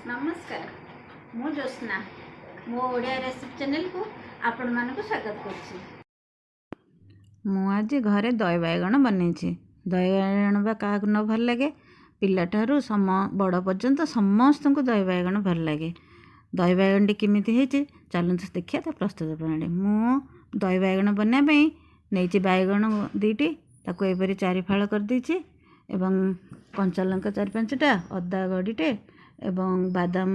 नमस्कार मु ज्योत्स्ना मो ओडिया रेसिपी चैनल को आपण मानक स्वागत करछि। मु आज घरे दही बाइगण बनैछि। दही बाइगण बा क्या न भल लगे पिलाठारू बड़ पर्यंत समस्त को दही बाइगण भल लगे। दही बाइगण टी केमिति हेछि चलନ୍ତୁ देखिया ता प्रस्तुत प्रणाली। मु दही बाइगण बनाबे नहीं बाइगण दीटी ताको एपरी चारि फाळ कर देछि एवं कंचा लंका 4-5टा अदा गड़ीटे एवं बादाम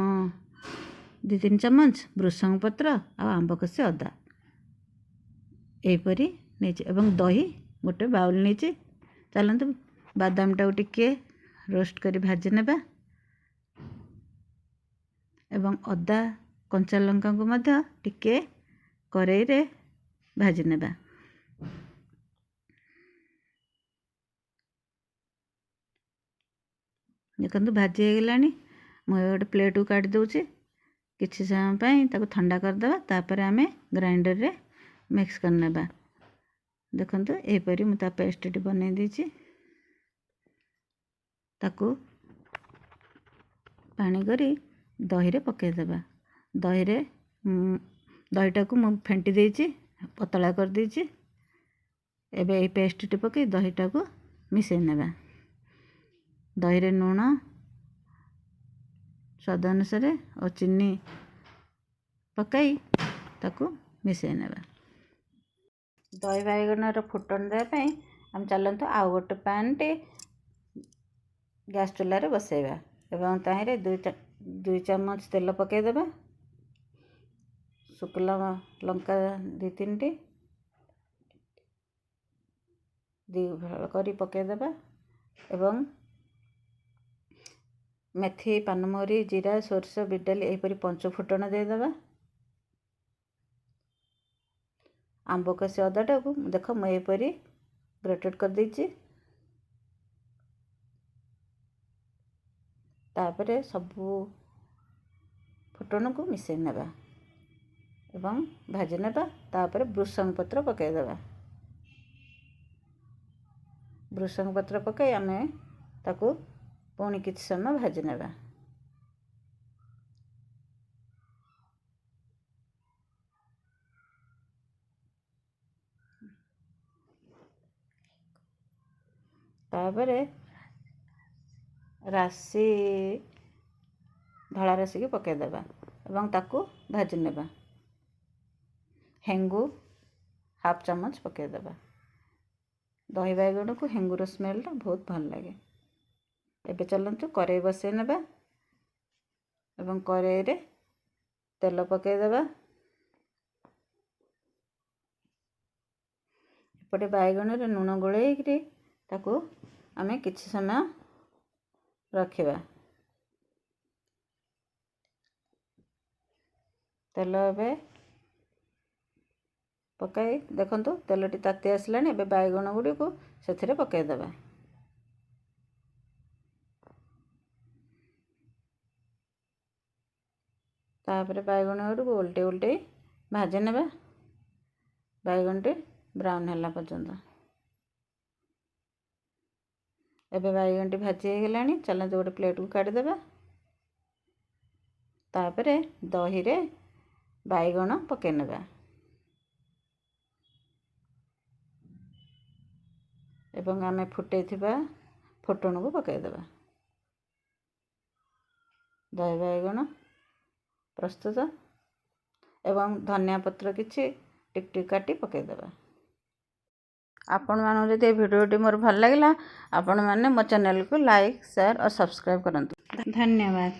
2-3 चम्मच भृषंग पत्र आ आंब कषि अदा एपरी नहीं एवं दही गोटे बाउल नहीं चलते बादाम टाक टिके रोस्ट कर भाजी नेबा एवं अदा कंचा लंका को मध्य टिके कड़ाई रे भाजी नेबा। देखो भाजी हो गलानी मुझे गोटे प्लेट को काट दूची किसी समय ताको ठंडा करदे तापर आम ग्राइंडर रे मिक्स करने। देखो यहपरी मुझे पेस्ट टी बन देची ताको पानी करी दही रे पकेदेबा। दही रे दहीटा को मु फेंटी देची पतला कर देची। एबे पेस्ट टी पकई दहीटा को मिसई नेबा। दही रे लूण स्वाद अनुसार और चीनी पकाई ताको मिसई नेबा। दही बाइगण फुटन देवाई आम चलते आउ गोटे पैन टे गैस चूल्हा बसैबा एवं ताहिरे 2 चम्मच तेल पकईदेबा। शुक्ला लंका 2-3 टी 2 फाळ करी पकईदेबा एवं मेथी पानमरी जीरा सोरष बिडाली यहपरी 5 फुटण देदेबा। आंब कषि अदाटा को देख मुझे यहपरी ग्रेटेड कर देछि। तापरे सबू फुटण को मिसई नेबा एवं भाजी नेबा। तापरे भृषंग पत्र पकईदेबा। भृषंग पत्र पकई आमे ताको पुणी किछि समय भाजी नेबा। तापरे राशि धला राशि की पकईदेबा एवं ताको भाजी नेबा। हेंगू 1/2 चम्मच पकईदेबा। दही बाइगण को हेंगूर स्मेलटा बहुत भल लगे। एबे चलते कड़ाई बसई नेबा एवं कड़ाई रे तेल पकईदेबा। एपटे बाइगण रे लूण गोलैकरी ताको आमे किछि समय रखिबा। तेल एबे पकाई देखंतु तेलटी ताती आसलानी। एबे बाइगण गुडी को सेथिरे पकईदेबा। तापरे बाइगण गुडी को उल्टे उल्टे भाजी नेबा बाइगण टी ब्राउन होला पर्यंत। एबे बाइगण टी भाजी हो गलानी चलते गोटे प्लेट को काट देबा। तापरे दही रे बाइगण पकई नेबा एवं आमे फुटैथिबा फुटण को पकईदेबा। दही बाइगण प्रस्तुत एवं धनिया पत्र किछि टिक टिक काटी पकईदेबा। आपण मानू जदि भिडियोटी मोर भल लगिला आपण माने मो चैनल को लाइक शेयर और सब्सक्राइब करंतु। धन्यवाद।